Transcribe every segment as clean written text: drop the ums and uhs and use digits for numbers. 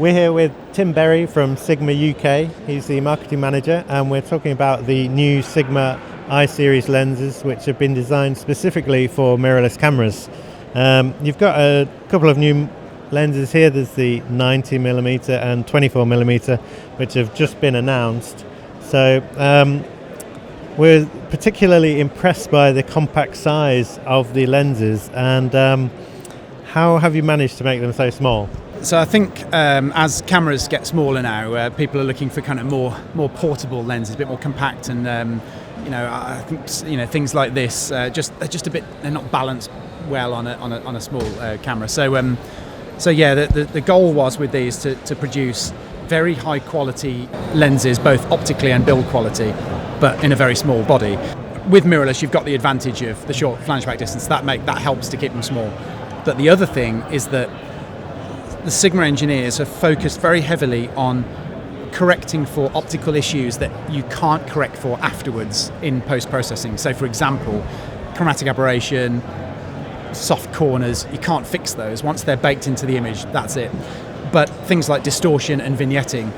We're here with Tim Berry from Sigma UK. He's the marketing manager, and we're talking about the new Sigma I-series lenses, which have been designed specifically for mirrorless cameras. You've got a couple of new lenses here. There's the 90mm and 24mm, which have just been announced. So we're particularly impressed by the compact size of the lenses, and how have you managed to make them so small? So I think as cameras get smaller now, people are looking for kind of more portable lenses, a bit more compact, and I think things like this they're just a bit, they're not balanced well on a small camera. So the goal was with these to produce very high quality lenses, both optically and build quality, but in a very small body. With mirrorless, you've got the advantage of the short flange back distance. That helps to keep them small. But the other thing is that the Sigma engineers have focused very heavily on correcting for optical issues that you can't correct for afterwards in post-processing. So for example, chromatic aberration, soft corners, you can't fix those. Once they're baked into the image, that's it. But things like distortion and vignetting,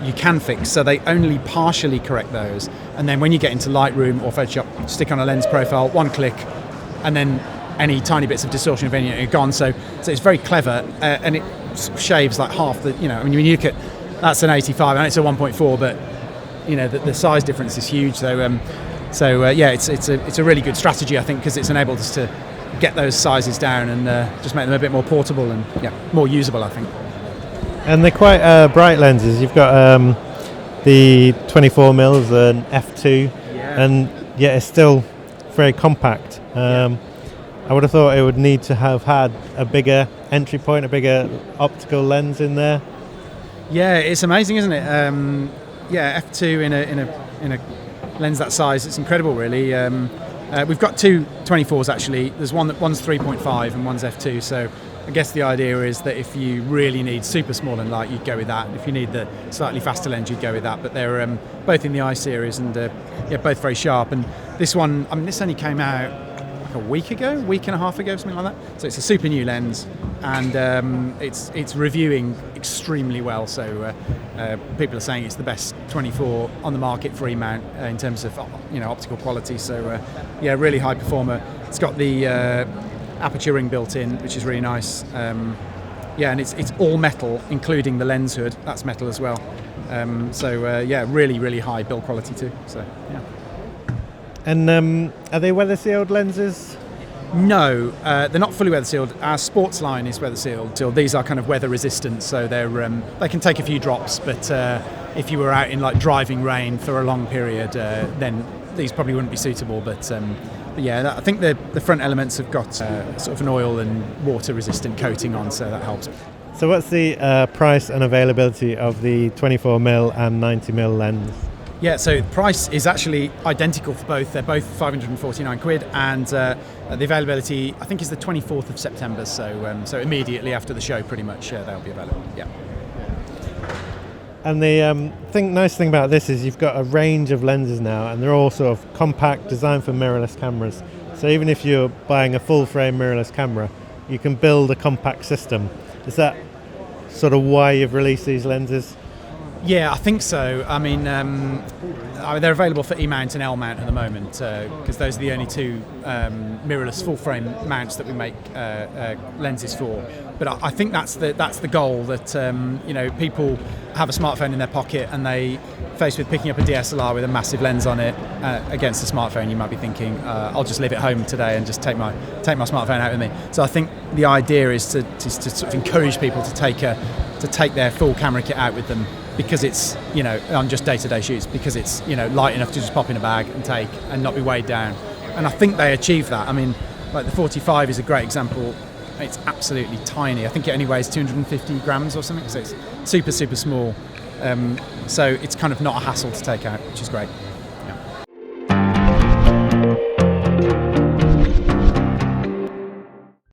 you can fix, so they only partially correct those. And then when you get into Lightroom or Photoshop, stick on a lens profile, one click, and then any tiny bits of distortion and vignetting are gone. So it's very clever, and it shaves like half the, when you look at, that's an 85 and it's a 1.4, but the size difference is huge. So it's a really good strategy, I think, because it's enabled us to get those sizes down and just make them a bit more portable and more usable, I think. And they're quite bright lenses. You've got the 24mm and F2, and yet it's still very compact. I would have thought it would need to have had a bigger entry point, a bigger optical lens in there. Yeah, it's amazing, isn't it? F2 in a lens that size, it's incredible, really. We've got two 24s actually. There's one's 3.5 and one's F2. So I guess the idea is that if you really need super small and light, you'd go with that. If you need the slightly faster lens, you'd go with that. But they're both in the I series, and both very sharp. And this one, this only came out a week and a half ago, something like that. So it's a super new lens, and it's reviewing extremely well. So people are saying it's the best 24 on the market for E-mount in terms of optical quality. So really high performer. It's got the aperture ring built in, which is really nice. And it's all metal, including the lens hood. That's metal as well. Really high build quality too. So yeah. And are they weather sealed lenses? No, they're not fully weather sealed. Our sports line is weather sealed. These are kind of weather resistant, so they can take a few drops. But if you were out in like driving rain for a long period, then these probably wouldn't be suitable. But I think the front elements have got sort of an oil and water resistant coating on, so that helps. So what's the price and availability of the 24mm and 90mm lens? Yeah, so the price is actually identical for both. They're both 549 quid, and the availability, I think, is the 24th of September, so immediately after the show, pretty much, they'll be available, yeah. And the nice thing about this is you've got a range of lenses now, and they're all sort of compact, designed for mirrorless cameras. So even if you're buying a full-frame mirrorless camera, you can build a compact system. Is that sort of why you've released these lenses? Yeah, I think so. They're available for E-mount and L-mount at the moment, because those are the only two mirrorless full-frame mounts that we make lenses for. But I think that's the goal, that people have a smartphone in their pocket and they, faced with picking up a DSLR with a massive lens on it against a smartphone, you might be thinking, I'll just leave it home today and just take my smartphone out with me. So I think the idea is to sort of encourage people to take their full camera kit out with them, because it's, on just day-to-day shoots, because it's, light enough to just pop in a bag and take and not be weighed down. And I think they achieve that. Like the 45 is a great example. It's absolutely tiny. I think it only weighs 250 grams or something, so it's super, super small. So it's kind of not a hassle to take out, which is great.